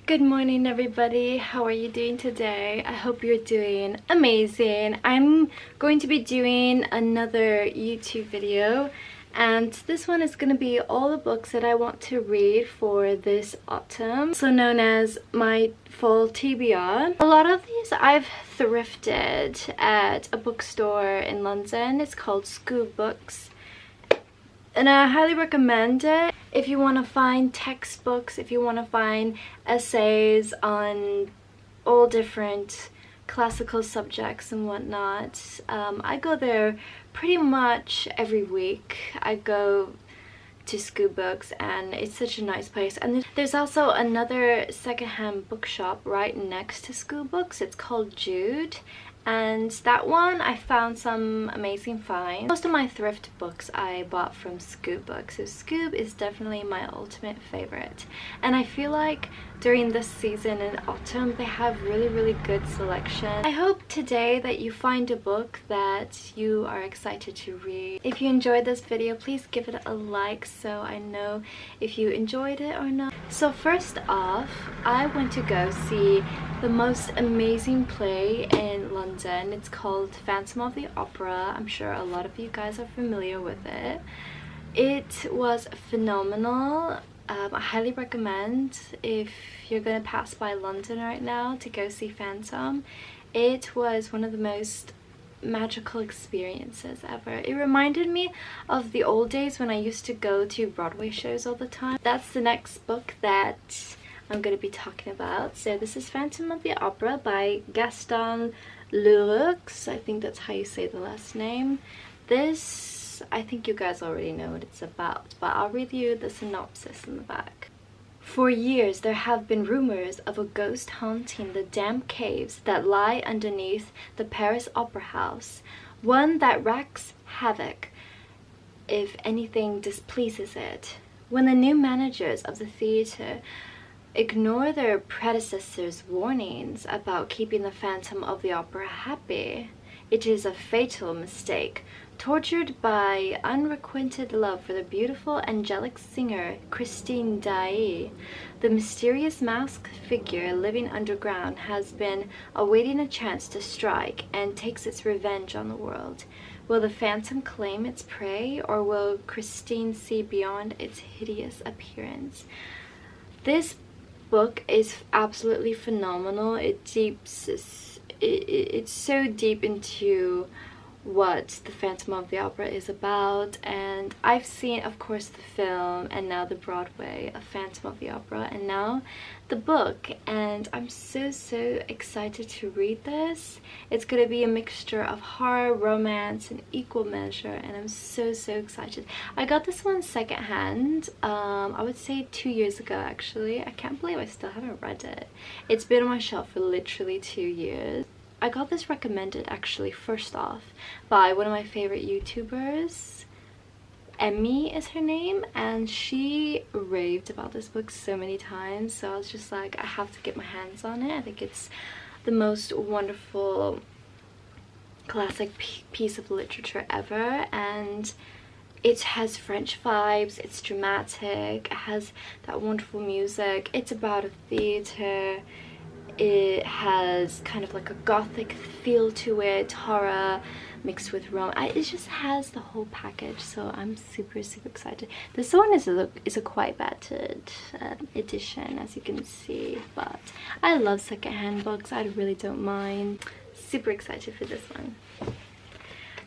Good morning everybody, how are you doing today? I hope you're doing amazing. I'm going to be doing another YouTube video and this one is going to be all the books that I want to read for this autumn, also known as my fall TBR. A lot of these I've thrifted at a bookstore in London. It's called Scoop Books. And I highly recommend it if you want to find textbooks, if you want to find essays on all different classical subjects and whatnot. I go there pretty much every week. I go to Scoop Books and it's such a nice place. And there's also another secondhand bookshop right next to Scoop Books. It's called Jude. And that one I found some amazing finds. Most of my thrift books I bought from Scoop Books, so Scoop is definitely my ultimate favorite. And I feel like during this season in autumn they have really good selection. I hope today that you find a book that you are excited to read. If you enjoyed this video, please give it a like so I know if you enjoyed it or not. So first off, I went to go see the most amazing play in London. It's called Phantom of the Opera. I'm sure a lot of you guys are familiar with it. It was phenomenal. I highly recommend if you're gonna pass by London right now to go see Phantom. It was one of the most magical experiences ever. It reminded me of the old days when I used to go to Broadway shows all the time. That's the next book that I'm going to be talking about. So this is Phantom of the Opera by Gaston Leroux. I think that's how you say the last name. This, I think you guys already know what it's about, but I'll read you the synopsis in the back. For years there have been rumors of a ghost haunting the damp caves that lie underneath the Paris Opera House, one that wreaks havoc if anything displeases it. When the new managers of the theatre ignore their predecessors' warnings about keeping the Phantom of the Opera happy, it is a fatal mistake. Tortured by unrequited love for the beautiful angelic singer Christine Daae, the mysterious masked figure living underground has been awaiting a chance to strike and takes its revenge on the world. Will the Phantom claim its prey, or will Christine see beyond its hideous appearance? This book is absolutely phenomenal. It's so deep into what the Phantom of the Opera is about, and I've seen, of course, the film and now the Broadway of Phantom of the Opera and now the book, and I'm so excited to read this. It's gonna be a mixture of horror, romance, in equal measure, and I'm so excited. I got this one secondhand, I would say 2 years ago actually. I can't believe I still haven't read it. It's been on my shelf for literally 2 years. I got this recommended actually first off by one of my favorite YouTubers. Emmy is her name, and she raved about this book so many times, so I was just like, I have to get my hands on it. I think it's the most wonderful classic piece of literature ever, and it has French vibes, it's dramatic, it has that wonderful music, it's about a theater. It has kind of like a gothic feel to it, horror mixed with romance. It just has the whole package, so I'm super excited. This one is a quite battered edition, as you can see, but I love secondhand books. I really don't mind. Super excited for this one.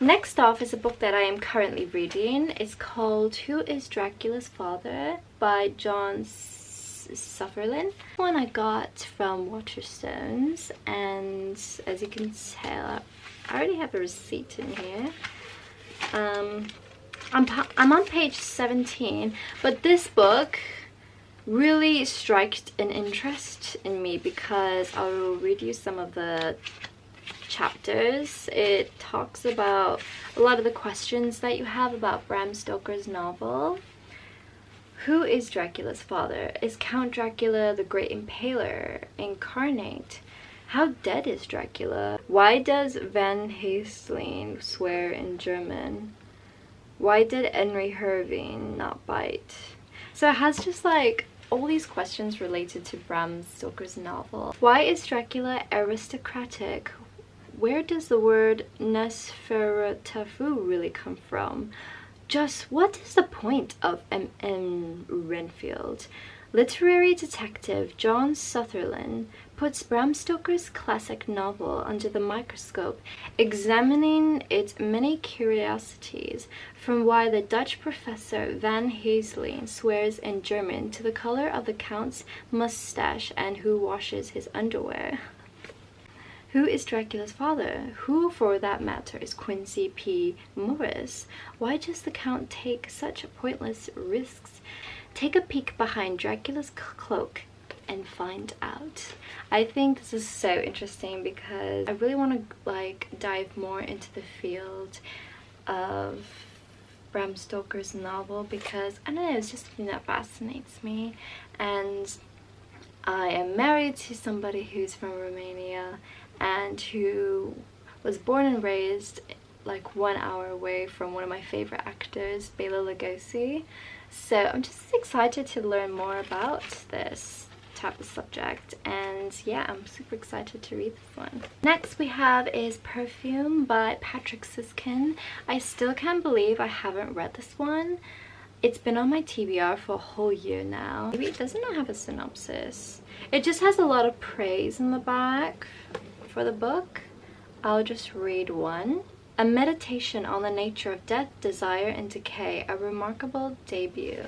Next off is a book that I am currently reading. It's called Who is Dracula's Father by John Sutherland. One I got from Waterstones, and as you can tell, I already have a receipt in here. I'm on page 17, but this book really struck an interest in me because I will read you some of the chapters. It talks about a lot of the questions that you have about Bram Stoker's novel. Who is Dracula's father? Is Count Dracula the Great Impaler incarnate? How dead is Dracula? Why does Van Helsing swear in German? Why did Henry Irving not bite? So it has just like all these questions related to Bram Stoker's novel. Why is Dracula aristocratic? Where does the word Nosferatu really come from? Just what is the point of M.N. Renfield? Literary detective John Sutherland puts Bram Stoker's classic novel under the microscope, examining its many curiosities, from why the Dutch professor Van Heesling swears in German to the color of the Count's mustache and who washes his underwear. Who is Dracula's father? Who, for that matter, is Quincy P. Morris? Why does the Count take such pointless risks? Take a peek behind Dracula's cloak and find out. I think this is so interesting because I really want to like dive more into the field of Bram Stoker's novel because I don't know, it's just something that fascinates me. And I am married to somebody who's from Romania and who was born and raised like 1 hour away from one of my favorite actors, Bela Lugosi. So I'm just excited to learn more about this type of subject, and yeah, I'm super excited to read this one. Next we have is Perfume by Patrick Süskind. I still can't believe I haven't read this one. It's been on my TBR for a whole year now. Maybe it doesn't have a synopsis. It just has a lot of praise in the back for the book. I'll just read one. A meditation on the nature of death, desire, and decay, a remarkable debut.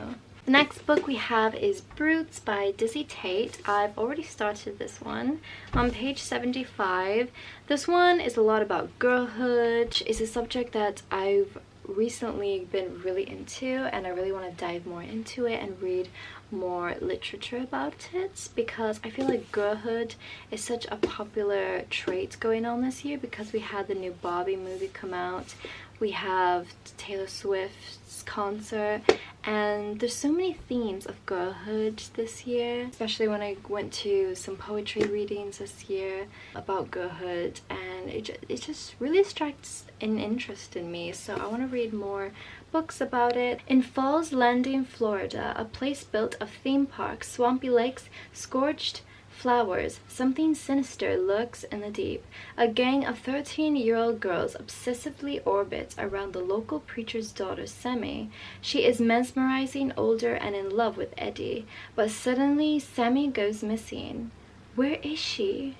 The next book we have is Brutes by Dizzy Tate. I've already started this one. On page 75, this one is a lot about girlhood. It's a subject that I've recently been really into, and I really want to dive more into it and read more literature about it because I feel like girlhood is such a popular trait going on this year because we had the new Barbie movie come out, we have Taylor Swift's concert, and there's so many themes of girlhood this year, especially when I went to some poetry readings this year about girlhood, and it just really strikes an interest in me, so I want to read more books about it. In Falls Landing, Florida, a place built of theme parks, swampy lakes, scorched flowers, something sinister lurks in the deep. A gang of 13-year-old girls obsessively orbits around the local preacher's daughter, Sammy. She is mesmerizing, older, and in love with Eddie, but suddenly Sammy goes missing. Where is she?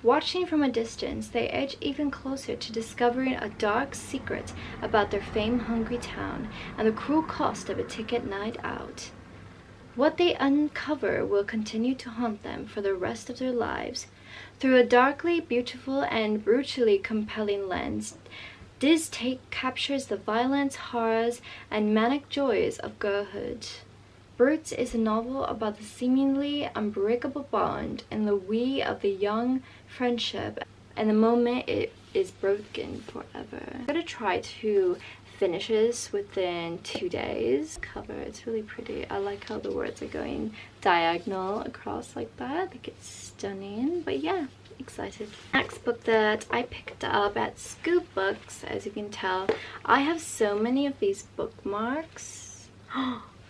Watching from a distance, they edge even closer to discovering a dark secret about their fame-hungry town and the cruel cost of a ticket night out. What they uncover will continue to haunt them for the rest of their lives. Through a darkly beautiful and brutally compelling lens, Diz Tate captures the violence, horrors, and manic joys of girlhood. Brutes is a novel about the seemingly unbreakable bond in the wee of the young friendship and the moment it is broken forever. I'm gonna try to finish this within 2 days. Cover, it's really pretty. I like how the words are going diagonal across like that. I think it's stunning, but yeah, excited. Next book that I picked up at Scoop Books, as you can tell, I have so many of these bookmarks.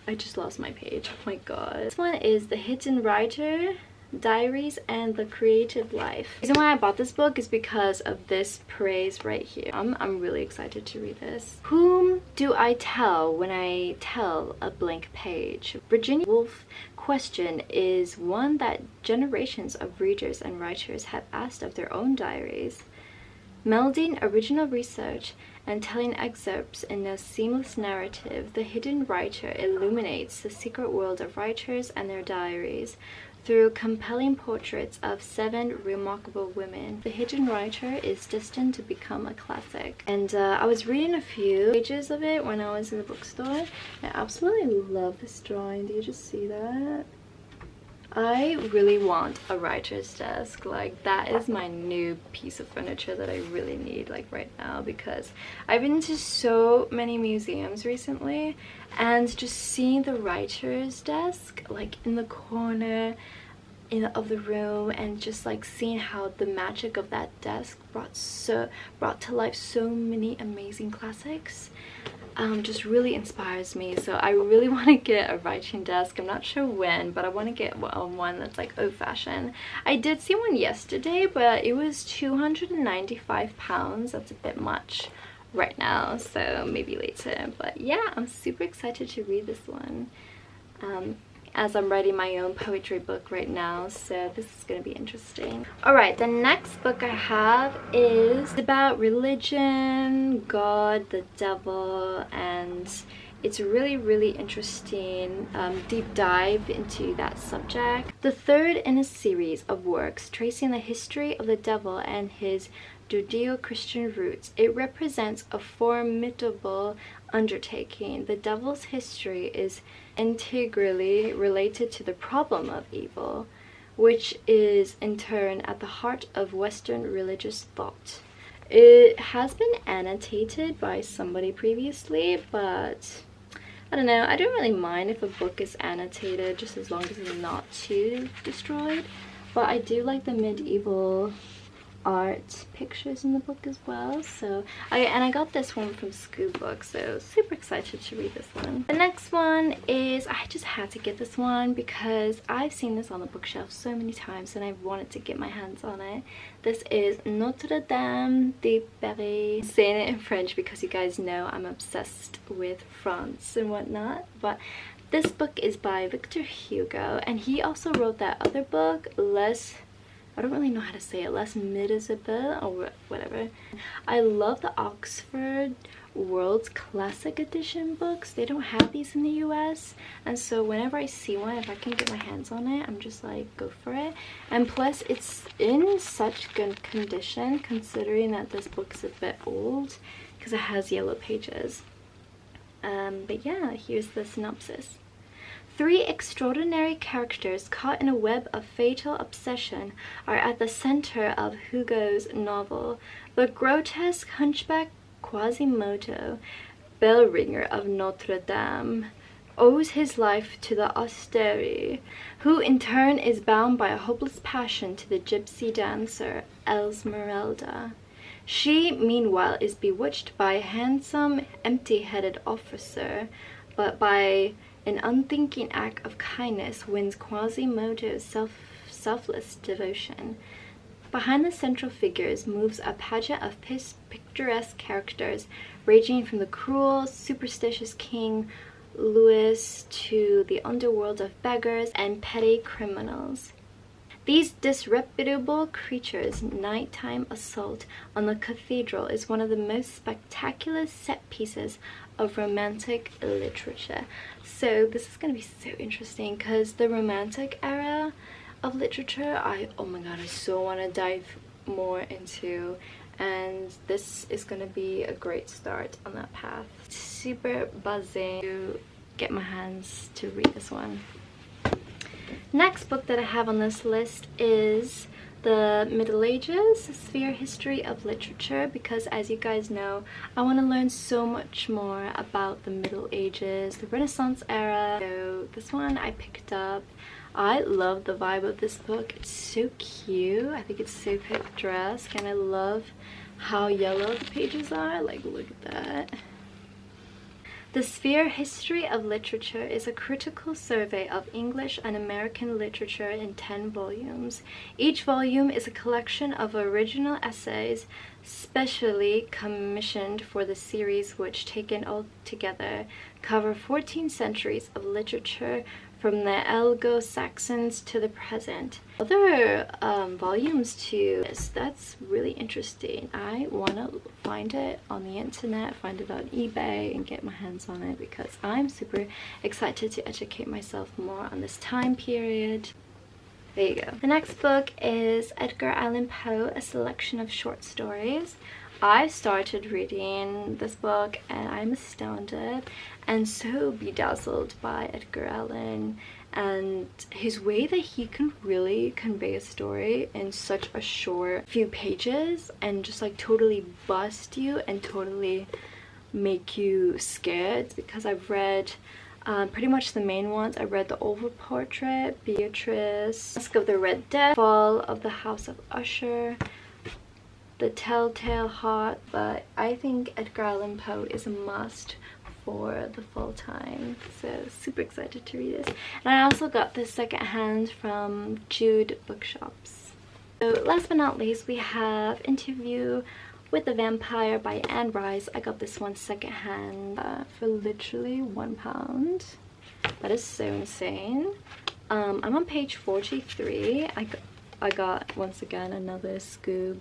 I just lost my page, oh my god. This one is The Hidden Writer, Diaries, and The Creative Life. The reason why I bought this book is because of this praise right here. I'm really excited to read this. Whom do I tell when I tell a blank page? Virginia Woolf's question is one that generations of readers and writers have asked of their own diaries. Melding original research and telling excerpts in a seamless narrative, The Hidden Writer illuminates the secret world of writers and their diaries through compelling portraits of 7 remarkable women. The Hidden Writer is destined to become a classic. And I was reading a few pages of it when I was in the bookstore. I absolutely love this drawing. Do you just see that? I really want a writer's desk. Like, that is my new piece of furniture that I really need like right now, because I've been to so many museums recently, and just seeing the writer's desk like in the corner of the room, and just like seeing how the magic of that desk brought to life so many amazing classics. just really inspires me. So I really want to get a writing desk. I'm not sure when, but I want to get one that's like old-fashioned. I did see one yesterday, but it was £295. That's a bit much right now, so maybe later. But yeah, I'm super excited to read this one, as I'm writing my own poetry book right now, so this is going to be interesting. Alright, the next book I have is about religion, God, the devil, and it's really interesting deep dive into that subject. The third in a series of works tracing the history of the devil and his Judeo-Christian roots. It represents a formidable undertaking. The devil's history is integrally related to the problem of evil, which is in turn at the heart of Western religious thought. It has been annotated by somebody previously, but I don't know, I don't really mind if a book is annotated, just as long as it's not too destroyed. But I do like the medieval art pictures in the book as well. So I got this one from School Books, so super excited to read this one. The next one is, I just had to get this one because I've seen this on the bookshelf so many times and I've wanted to get my hands on it. This is Notre Dame de Paris. I'm saying it in French because you guys know I'm obsessed with France and whatnot, but this book is by Victor Hugo, and he also wrote that other book, I don't really know how to say it, Les Miserables or whatever. I love the Oxford World's Classic Edition books. They don't have these in the US, and so whenever I see one, if I can get my hands on it, I'm just like, go for it. And plus it's in such good condition considering that this book is a bit old because it has yellow pages. But yeah, here's the synopsis. Three extraordinary characters caught in a web of fatal obsession are at the center of Hugo's novel. The grotesque hunchback Quasimodo, bell ringer of Notre Dame, owes his life to the Austeri, who in turn is bound by a hopeless passion to the gypsy dancer Esmeralda. She, meanwhile, is bewitched by a handsome, empty-headed officer, but by an unthinking act of kindness wins Quasimodo's selfless devotion. Behind the central figures moves a pageant of picturesque characters, ranging from the cruel, superstitious King Louis to the underworld of beggars and petty criminals. These disreputable creatures' nighttime assault on the cathedral is one of the most spectacular set pieces of romantic literature. So this is going to be so interesting because the romantic era of literature, oh my god, I so want to dive more into, and this is going to be a great start on that path. Super buzzing to get my hands to read this one. Next book that I have on this list is the Middle Ages, Sphere History of Literature, because as you guys know, I want to learn so much more about the Middle Ages, the Renaissance era. So this one I picked up. I love the vibe of this book. It's so cute. I think it's so picturesque, and I love how yellow the pages are. Like, look at that. The Sphere History of Literature is a critical survey of English and American literature in 10 volumes. Each volume is a collection of original essays specially commissioned for the series, which, taken all together, cover 14 centuries of literature from the Anglo-Saxons to the present. Other volumes too. That's really interesting. I want to find it on the internet, find it on eBay, and get my hands on it because I'm super excited to educate myself more on this time period. There you go. The next book is Edgar Allan Poe, a selection of short stories. I started reading this book and I'm astounded and so bedazzled by Edgar Allan and his way that he can really convey a story in such a short few pages and just like totally bust you and totally make you scared. Because I've read pretty much the main ones. I read The Oval Portrait, Beatrice, Mask of the Red Death, Fall of the House of Usher, The Telltale Heart, but I think Edgar Allan Poe is a must for the fall time, so super excited to read this. And I also got this secondhand from Jude Bookshops. So last but not least, we have Interview with the Vampire by Anne Rice. I got this one secondhand for literally £1. That is so insane. I'm on page 43. I got once again another Scoob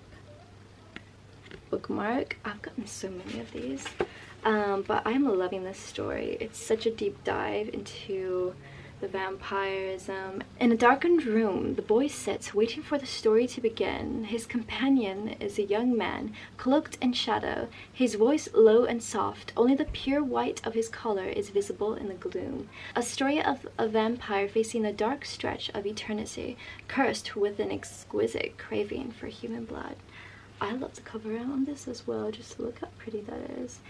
bookmark. I've gotten so many of these, but I'm loving this story. It's such a deep dive into the vampirism. In a darkened room, the boy sits, waiting for the story to begin. His companion is a young man, cloaked in shadow, his voice low and soft. Only the pure white of his collar is visible in the gloom. A story of a vampire facing the dark stretch of eternity, cursed with an exquisite craving for human blood. I love the cover on this as well. Just look how pretty that is.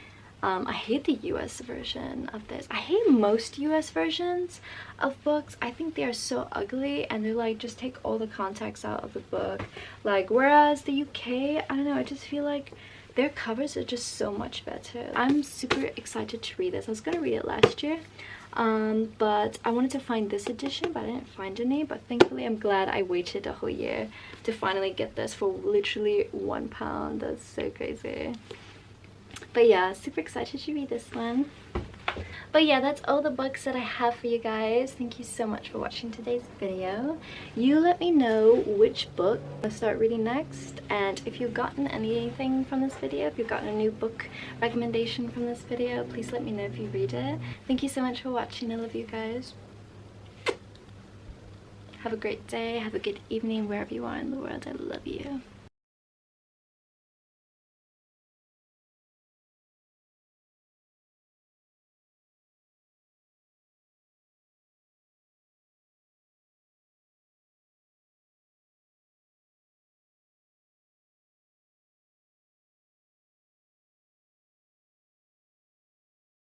I hate the US version of this. I hate most US versions of books. I think they are so ugly, and they're like, just take all the context out of the book. Like, whereas the UK, I don't know, I just feel like their covers are just so much better. I'm super excited to read this. I was gonna read it last year, but I wanted to find this edition, but I didn't find any. But thankfully, I'm glad I waited a whole year to finally get this for literally £1. That's so crazy. But yeah, super excited to read this one. But yeah, that's all the books that I have for you guys. Thank you so much for watching today's video. You let me know which book I'll start reading next, and if you've gotten anything from this video, if you've gotten a new book recommendation from this video, please let me know if you read it. Thank you so much for watching. I love you guys. Have a great day, have a good evening wherever you are in the world. I love you.